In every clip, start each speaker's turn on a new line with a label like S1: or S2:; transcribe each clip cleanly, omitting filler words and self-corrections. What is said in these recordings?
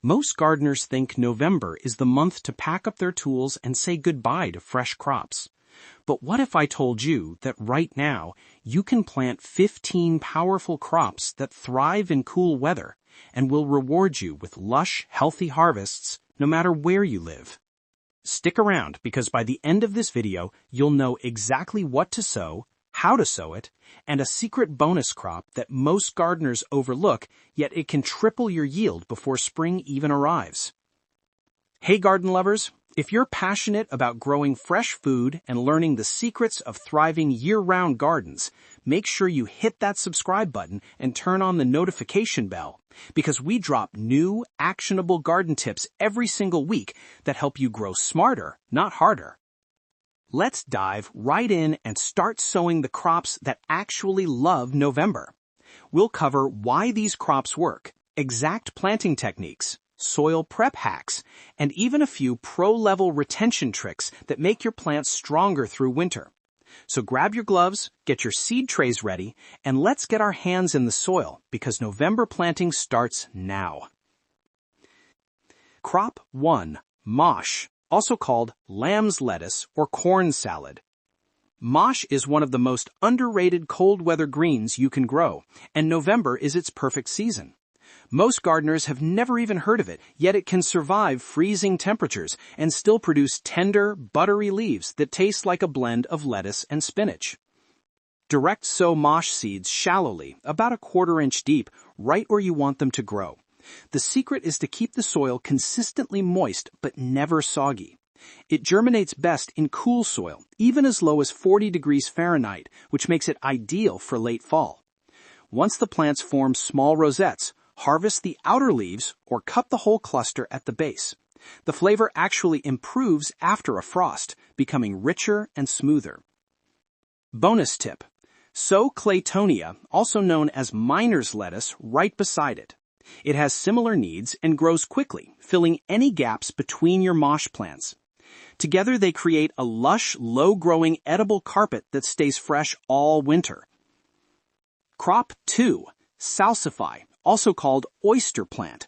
S1: Most gardeners think November is the month to pack up their tools and say goodbye to fresh crops. But what if I told you that right now you can plant 15 powerful crops that thrive in cool weather and will reward you with lush, healthy harvests no matter where you live? Stick around because by the end of this video, you'll know exactly what to sow, how to sow it, and a secret bonus crop that most gardeners overlook, yet it can triple your yield before spring even arrives. Hey garden lovers, if you're passionate about growing fresh food and learning the secrets of thriving year-round gardens, make sure you hit that subscribe button and turn on the notification bell, because we drop new, actionable garden tips every single week that help you grow smarter, not harder. Let's dive right in and start sowing the crops that actually love November. We'll cover why these crops work, exact planting techniques, soil prep hacks, and even a few pro-level retention tricks that make your plants stronger through winter. So grab your gloves, get your seed trays ready, and let's get our hands in the soil because November planting starts now. Crop 1. Mâche, also called lamb's lettuce or corn salad. Mâche is one of the most underrated cold weather greens you can grow, and November is its perfect season. Most gardeners have never even heard of it, yet it can survive freezing temperatures and still produce tender, buttery leaves that taste like a blend of lettuce and spinach. Direct sow mâche seeds shallowly, about a 1/4 inch deep, right where you want them to grow. The secret is to keep the soil consistently moist but never soggy. It germinates best in cool soil, even as low as 40 degrees Fahrenheit, which makes it ideal for late fall. Once the plants form small rosettes, harvest the outer leaves or cut the whole cluster at the base. The flavor actually improves after a frost, becoming richer and smoother. Bonus tip: sow clatonia, also known as miner's lettuce, right beside it. It has similar needs and grows quickly, filling any gaps between your mâche plants. Together they create a lush, low-growing edible carpet that stays fresh all winter. Crop 2. Salsify, also called oyster plant.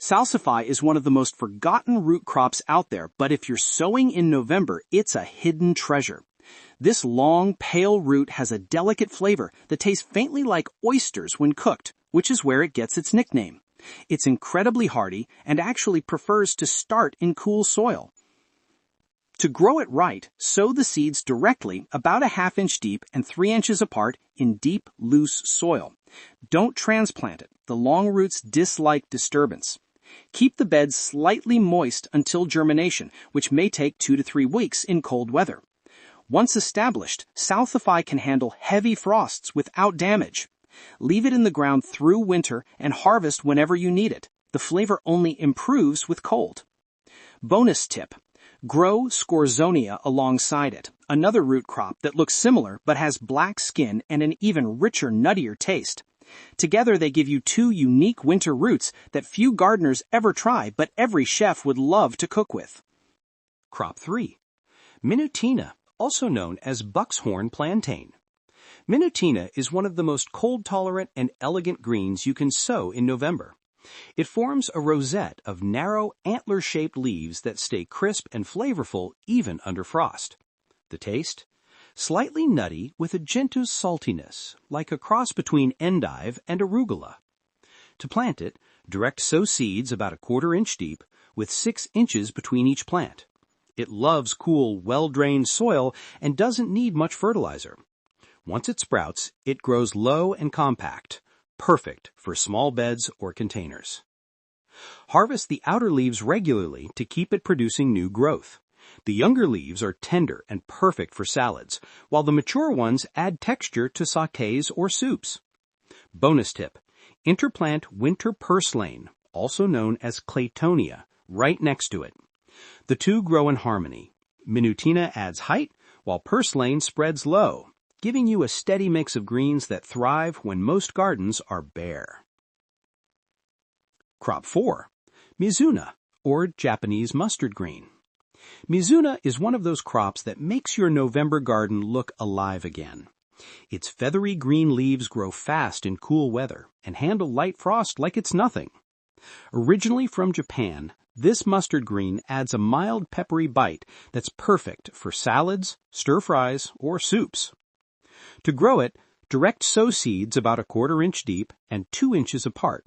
S1: Salsify is one of the most forgotten root crops out there, but if you're sowing in November, it's a hidden treasure. This long, pale root has a delicate flavor that tastes faintly like oysters when cooked, which is where it gets its nickname. It's incredibly hardy and actually prefers to start in cool soil. To grow it right, sow the seeds directly about a 1/2 inch deep and 3 inches apart in deep, loose soil. Don't transplant it. The long roots dislike disturbance. Keep the bed slightly moist until germination, which may take 2 to 3 weeks in cold weather. Once established, Salsify can handle heavy frosts without damage. Leave it in the ground through winter and harvest whenever you need it. The flavor only improves with cold. Bonus tip: grow Scorzonera alongside it, another root crop that looks similar but has black skin and an even richer, nuttier taste. Together they give you 2 unique winter roots that few gardeners ever try, but every chef would love to cook with. Crop 3. Minutina, also known as buckshorn plantain. Minutina is one of the most cold-tolerant and elegant greens you can sow in November. It forms a rosette of narrow, antler-shaped leaves that stay crisp and flavorful even under frost. The taste? Slightly nutty with a gentle saltiness, like a cross between endive and arugula. To plant it, direct sow seeds about a 1/4 inch deep, with 6 inches between each plant. It loves cool, well-drained soil and doesn't need much fertilizer. Once it sprouts, it grows low and compact, perfect for small beds or containers. Harvest the outer leaves regularly to keep it producing new growth. The younger leaves are tender and perfect for salads, while the mature ones add texture to sautés or soups. Bonus tip: interplant winter purslane, also known as clatonia, right next to it. The 2 grow in harmony. Minutina adds height, while purslane spreads low, giving you a steady mix of greens that thrive when most gardens are bare. Crop 4. Mizuna, or Japanese mustard green. Mizuna is one of those crops that makes your November garden look alive again. Its feathery green leaves grow fast in cool weather and handle light frost like it's nothing. Originally from Japan, this mustard green adds a mild peppery bite that's perfect for salads, stir-fries, or soups. To grow it, direct sow seeds about 1/4 inch deep and 2 inches apart.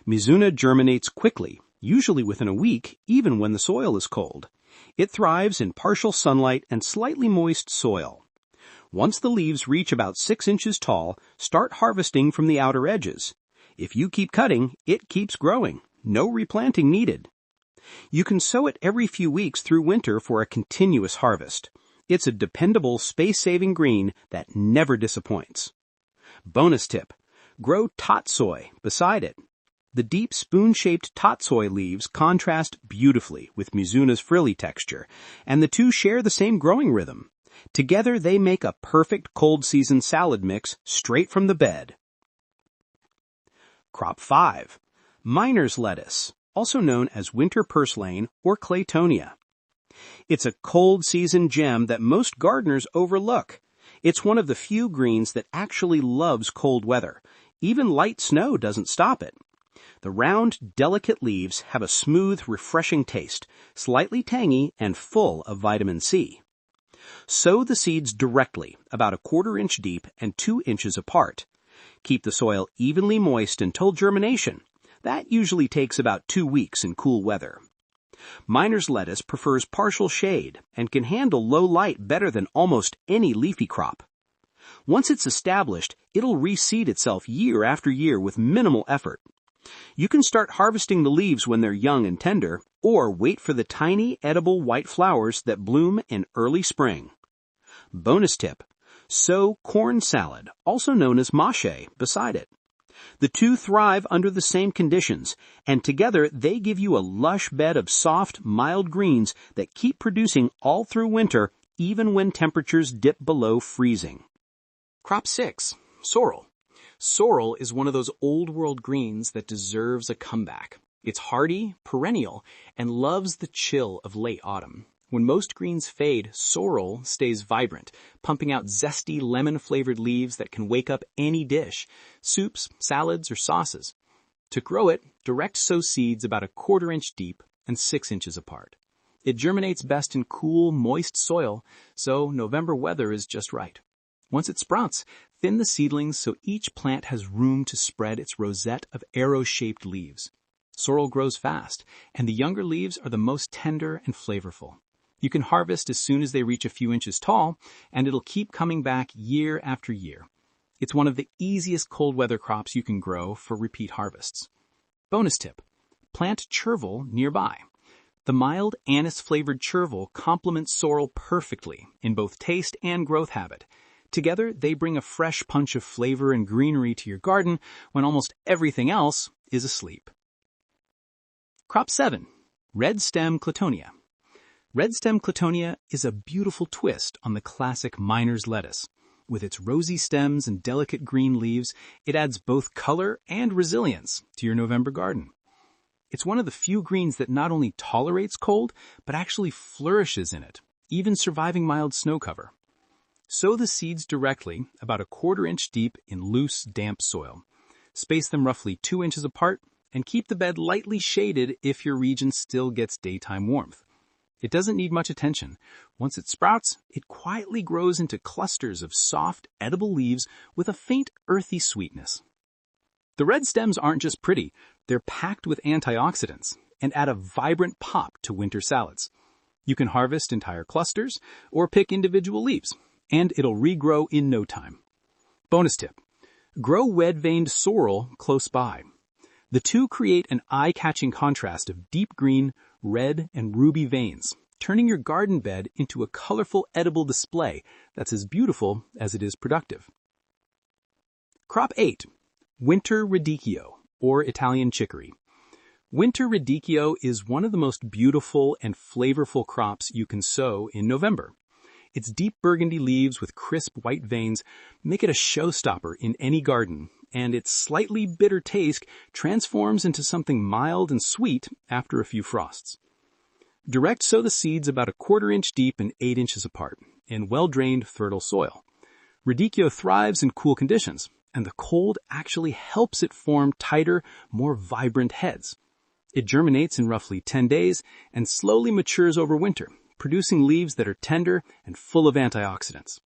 S1: Mizuna germinates quickly, usually within a week, even when the soil is cold. It thrives in partial sunlight and slightly moist soil. Once the leaves reach about 6 inches tall, start harvesting from the outer edges. If you keep cutting, it keeps growing. No replanting needed. You can sow it every few weeks through winter for a continuous harvest. It's a dependable, space-saving green that never disappoints. Bonus tip: grow tatsoi beside it. The deep spoon-shaped tatsoi leaves contrast beautifully with Mizuna's frilly texture, and the two share the same growing rhythm. Together they make a perfect cold-season salad mix straight from the bed. Crop 5. Miner's lettuce, also known as winter purslane or clatonia. It's a cold-season gem that most gardeners overlook. It's one of the few greens that actually loves cold weather. Even light snow doesn't stop it. The round, delicate leaves have a smooth, refreshing taste, slightly tangy and full of vitamin C. Sow the seeds directly, about 1/4 inch deep and 2 inches apart. Keep the soil evenly moist until germination. That usually takes about 2 weeks in cool weather. Miner's lettuce prefers partial shade and can handle low light better than almost any leafy crop. Once it's established, it'll reseed itself year after year with minimal effort. You can start harvesting the leaves when they're young and tender, or wait for the tiny, edible white flowers that bloom in early spring. Bonus tip: sow corn salad, also known as Mache, beside it. The two thrive under the same conditions, and together they give you a lush bed of soft, mild greens that keep producing all through winter, even when temperatures dip below freezing. Crop 6. Sorrel. Sorrel is one of those old-world greens that deserves a comeback. It's hardy, perennial, and loves the chill of late autumn. When most greens fade, sorrel stays vibrant, pumping out zesty lemon-flavored leaves that can wake up any dish, soups, salads, or sauces. To grow it, direct sow seeds about 1/4 inch deep and 6 inches apart. It germinates best in cool, moist soil, so November weather is just right. Once it sprouts, thin the seedlings so each plant has room to spread its rosette of arrow-shaped leaves. Sorrel grows fast, and the younger leaves are the most tender and flavorful. You can harvest as soon as they reach a few inches tall, and it'll keep coming back year after year. It's one of the easiest cold weather crops you can grow for repeat harvests. Bonus tip: plant chervil nearby. The mild anise-flavored chervil complements sorrel perfectly in both taste and growth habit. Together, they bring a fresh punch of flavor and greenery to your garden when almost everything else is asleep. Crop 7. Red stem clatonia. Red stem clatonia is a beautiful twist on the classic miner's lettuce. With its rosy stems and delicate green leaves, it adds both color and resilience to your November garden. It's one of the few greens that not only tolerates cold, but actually flourishes in it, even surviving mild snow cover. Sow the seeds directly, about 1/4 inch deep in loose, damp soil. Space them roughly 2 inches apart, and keep the bed lightly shaded if your region still gets daytime warmth. It doesn't need much attention. Once it sprouts, it quietly grows into clusters of soft, edible leaves with a faint, earthy sweetness. The red stems aren't just pretty, they're packed with antioxidants and add a vibrant pop to winter salads. You can harvest entire clusters or pick individual leaves, and it'll regrow in no time. Bonus tip: grow red-veined sorrel close by. The two create an eye-catching contrast of deep green, red, and ruby veins, turning your garden bed into a colorful edible display that's as beautiful as it is productive. Crop 8. Winter Radicchio, or Italian chicory. Winter Radicchio is one of the most beautiful and flavorful crops you can sow in November. Its deep burgundy leaves with crisp white veins make it a showstopper in any garden, and its slightly bitter taste transforms into something mild and sweet after a few frosts. Direct sow the seeds about 1/4 inch deep and 8 inches apart in well-drained, fertile soil. Radicchio thrives in cool conditions, and the cold actually helps it form tighter, more vibrant heads.
S2: It germinates in roughly 10 days and slowly matures over winter, producing leaves that are tender and full of antioxidants.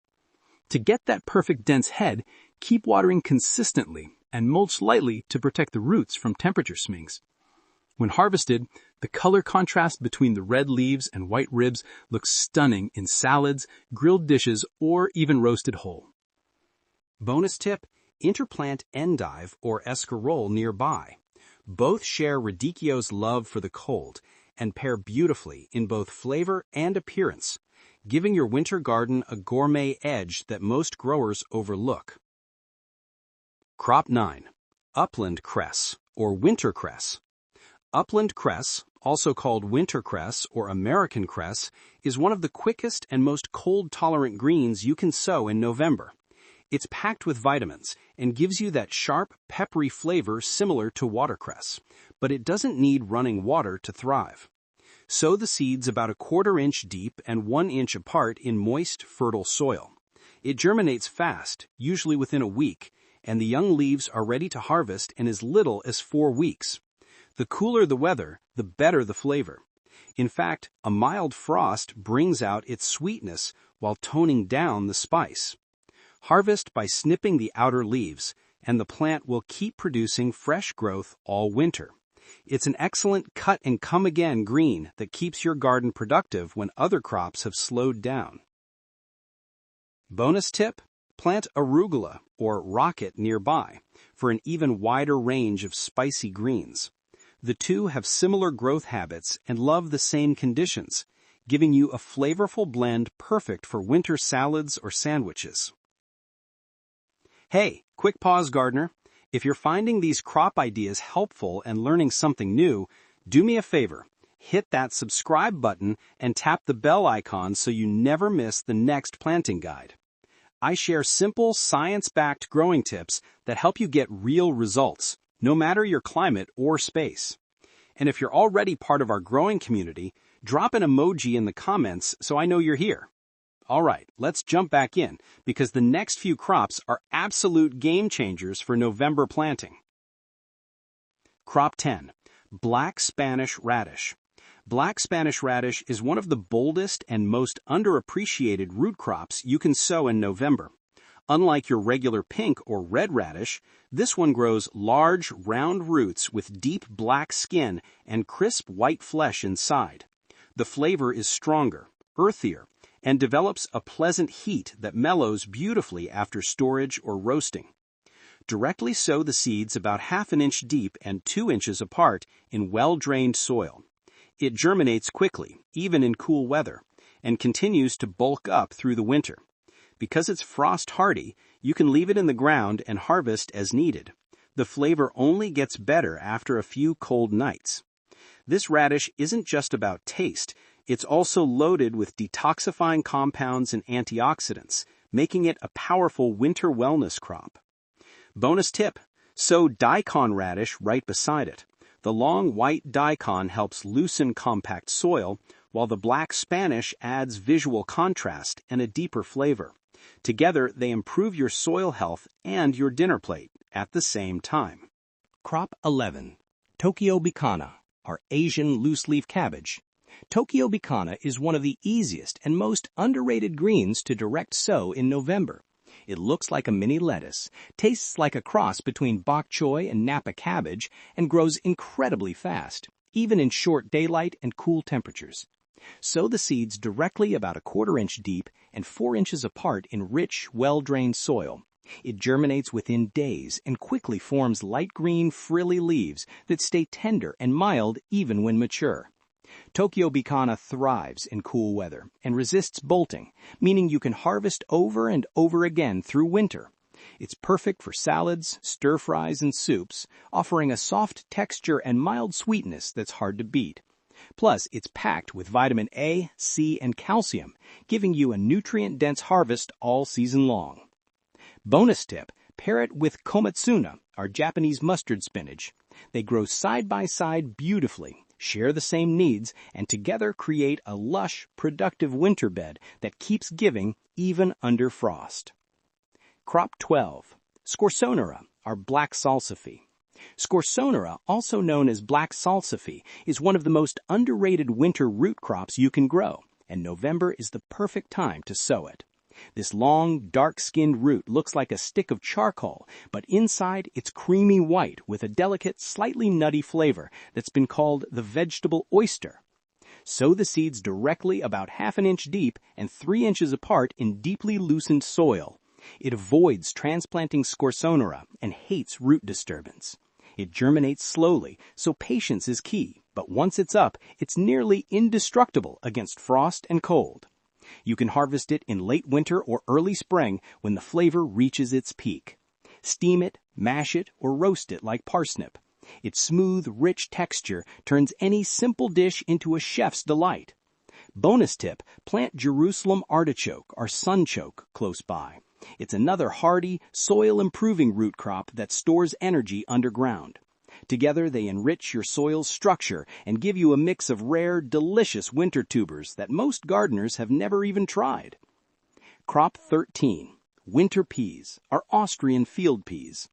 S2: To get that perfect dense head, keep watering consistently and mulch lightly to protect the roots from temperature swings. When harvested, the color contrast between the red leaves and white ribs looks stunning in salads, grilled dishes, or even roasted whole.
S1: Bonus tip, interplant endive or escarole nearby. Both share Radicchio's love for the cold and pair beautifully in both flavor and appearance, giving your winter garden a gourmet edge that most growers overlook. Crop 9. Upland cress or winter cress. Upland cress, also called winter cress or American cress, is one of the quickest and most cold-tolerant greens you can sow in November. It's packed with vitamins and gives you that sharp, peppery flavor similar to watercress, but it doesn't need running water to thrive. Sow the seeds about 1/4 inch deep and 1 inch apart in moist, fertile soil. It germinates fast, usually within a week, and the young leaves are ready to harvest in as little as 4 weeks. The cooler the weather, the better the flavor. In fact, a mild frost brings out its sweetness while toning down the spice. Harvest by snipping the outer leaves, and the plant will keep producing fresh growth all winter. It's an excellent cut-and-come-again green that keeps your garden productive when other crops have slowed down. Bonus tip, plant arugula or rocket nearby for an even wider range of spicy greens. The two have similar growth habits and love the same conditions, giving you a flavorful blend perfect for winter salads or sandwiches. Hey, quick pause, gardener. If you're finding these crop ideas helpful and learning something new, do me a favor. Hit that subscribe button and tap the bell icon so you never miss the next planting guide. I share simple, science-backed growing tips that help you get real results, no matter your climate or space. And if you're already part of our growing community, drop an emoji in the comments so I know you're here. All right, let's jump back in, because the next few crops are absolute game changers for November planting. Crop 10. Black Spanish radish. Black Spanish radish is one of the boldest and most underappreciated root crops you can sow in November. Unlike your regular pink or red radish, this one grows large, round roots with deep black skin and crisp white flesh inside. The flavor is stronger, earthier, and develops a pleasant heat that mellows beautifully after storage or roasting. Directly sow the seeds about 1/2 inch deep and 2 inches apart in well-drained soil. It germinates quickly, even in cool weather, and continues to bulk up through the winter. Because it's frost-hardy, you can leave it in the ground and harvest as needed. The flavor only gets better after a few cold nights. This radish isn't just about taste. It's also loaded with detoxifying compounds and antioxidants, making it a powerful winter wellness crop. Bonus tip, sow daikon radish right beside it. The long white daikon helps loosen compact soil, while the black Spanish adds visual contrast and a deeper flavor. Together, they improve your soil health and your dinner plate at the same time.
S3: Crop 11. Tokyo bekana, or Asian loose-leaf cabbage. Tokyo bekana is one of the easiest and most underrated greens to direct sow in November. It looks like a mini lettuce, tastes like a cross between bok choy and Napa cabbage, and grows incredibly fast, even in short daylight and cool temperatures. Sow the seeds directly about 1/4 inch deep and 4 inches apart in rich, well-drained soil. It germinates within days and quickly forms light green, frilly leaves that stay tender and mild even when mature. Tokyo bekana thrives in cool weather and resists bolting, meaning you can harvest over and over again through winter. It's perfect for salads, stir-fries, and soups, offering a soft texture and mild sweetness that's hard to beat. Plus, it's packed with vitamin A, C, and calcium, giving you a nutrient-dense harvest all season long. Bonus tip, pair it with komatsuna, our Japanese mustard spinach. They grow side by side beautifully, share the same needs, and together create a lush, productive winter bed that keeps giving even under frost. Crop 12. Scorzonera, our black salsify. Scorzonera, also known as black salsify, is one of the most underrated winter root crops you can grow, and November is the perfect time to sow it. This long, dark-skinned root looks like a stick of charcoal, but inside it's creamy white with a delicate, slightly nutty flavor that's been called the vegetable oyster. Sow the seeds directly about half an inch deep and 3 inches apart in deeply loosened soil. It avoids transplanting Scorzonera and hates root disturbance. It germinates slowly, so patience is key, but once it's up, it's nearly indestructible against frost and cold. You can harvest it in late winter or early spring when the flavor reaches its peak. Steam it, mash it, or roast it like parsnip. Its smooth, rich texture turns any simple dish into a chef's delight. Bonus tip, plant Jerusalem artichoke or sunchoke close by. It's another hardy, soil-improving root crop that stores energy underground. Together they enrich your soil's structure and give you a mix of rare, delicious winter tubers that most gardeners have never even tried. Crop 13. Winter peas, or Austrian field peas.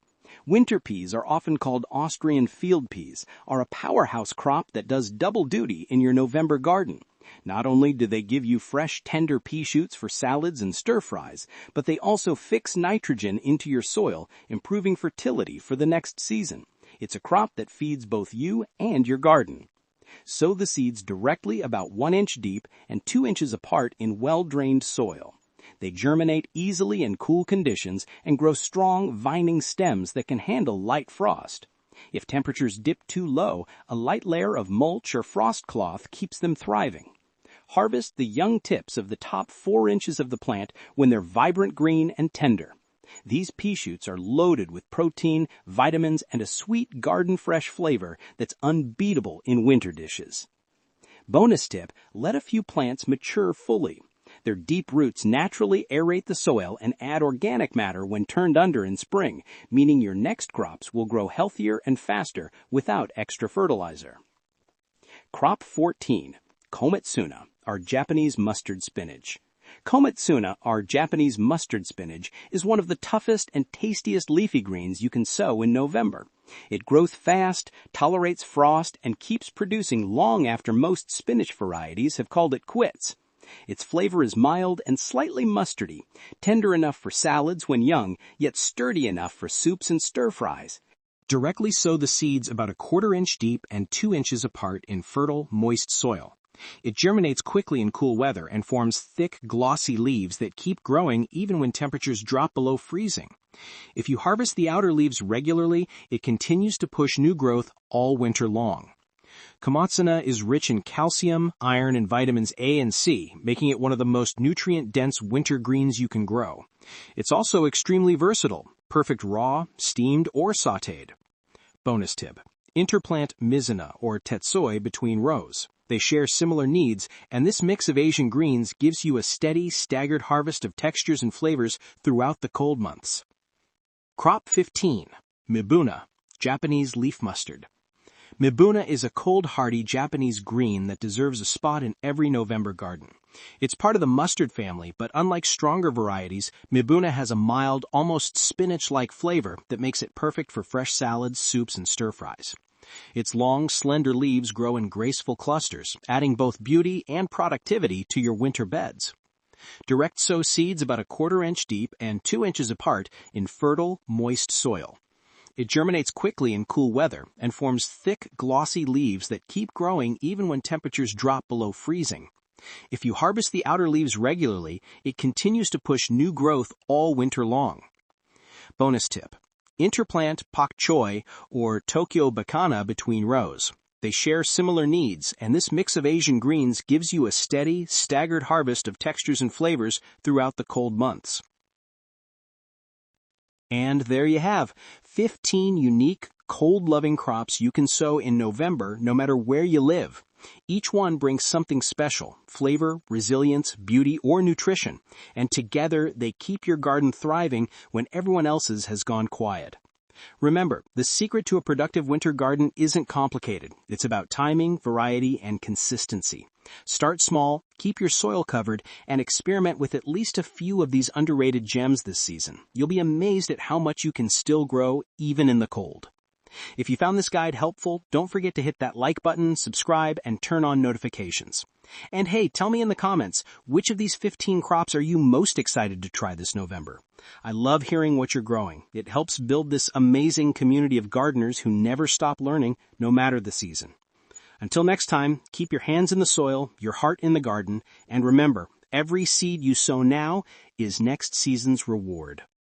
S3: Winter peas are often called Austrian field peas, are a powerhouse crop that does double duty in your November garden. Not only do they give you fresh, tender pea shoots for salads and stir-fries, but they also fix nitrogen into your soil, improving fertility for the next season. It's a crop that feeds both you and your garden. Sow the seeds directly about 1 inch deep and 2 inches apart in well-drained soil. They germinate easily in cool conditions and grow strong, vining stems that can handle light frost. If temperatures dip too low, a light layer of mulch or frost cloth keeps them thriving. Harvest the young tips of the top 4 inches of the plant when they're vibrant green and tender. These pea shoots are loaded with protein, vitamins, and a sweet garden-fresh flavor that's unbeatable in winter dishes. Bonus tip, let a few plants mature fully. Their deep roots naturally aerate the soil and add organic matter when turned under in spring, meaning your next crops will grow healthier and faster without extra fertilizer. Crop 14. Komatsuna, or Japanese mustard spinach. Komatsuna, or Japanese mustard spinach, is one of the toughest and tastiest leafy greens you can sow in November. It grows fast, tolerates frost, and keeps producing long after most spinach varieties have called it quits. Its flavor is mild and slightly mustardy, tender enough for salads when young, yet sturdy enough for soups and stir-fries. Directly sow the seeds about 1/4 inch deep and 2 inches apart in fertile, moist soil. It germinates quickly in cool weather and forms thick, glossy leaves that keep growing even when temperatures drop below freezing. If you harvest the outer leaves regularly, it continues to push new growth all winter long. Komatsuna is rich in calcium, iron, and vitamins A and C, making it one of the most nutrient-dense winter greens you can grow. It's also extremely versatile, perfect raw, steamed, or sautéed. Bonus tip, interplant Mizuna or tatsoi between rows. They share similar needs, and this mix of Asian greens gives you a steady, staggered harvest of textures and flavors throughout the cold months. Crop 15. Mibuna, Japanese leaf mustard. Mibuna is a cold-hardy Japanese green that deserves a spot in every November garden. It's part of the mustard family, but unlike stronger varieties, Mibuna has a mild, almost spinach-like flavor that makes it perfect for fresh salads, soups, and stir-fries. Its long, slender leaves grow in graceful clusters, adding both beauty and productivity to your winter beds. Direct sow seeds about 1/4 inch deep and 2 inches apart in fertile, moist soil. It germinates quickly in cool weather and forms thick, glossy leaves that keep growing even when temperatures drop below freezing. If you harvest the outer leaves regularly, it continues to push new growth all winter long. Bonus tip, interplant pak choy or Tokyo bekana between rows. They share similar needs, and this mix of Asian greens gives you a steady, staggered harvest of textures and flavors throughout the cold months. And there you have 15 unique, cold-loving crops you can sow in November no matter where you live. Each one brings something special, flavor, resilience, beauty, or nutrition, and together they keep your garden thriving when everyone else's has gone quiet. Remember, the secret to a productive winter garden isn't complicated. It's about timing, variety, and consistency. Start small, keep your soil covered, and experiment with at least a few of these underrated gems this season. You'll be amazed at how much you can still grow even in the cold.
S1: If you found this guide helpful, don't forget to hit that like button, subscribe, and turn on notifications. And hey, tell me in the comments, which of these 15 crops are you most excited to try this November? I love hearing what you're growing. It helps build this amazing community of gardeners who never stop learning, no matter the season. Until next time, keep your hands in the soil, your heart in the garden, and remember, every seed you sow now is next season's reward.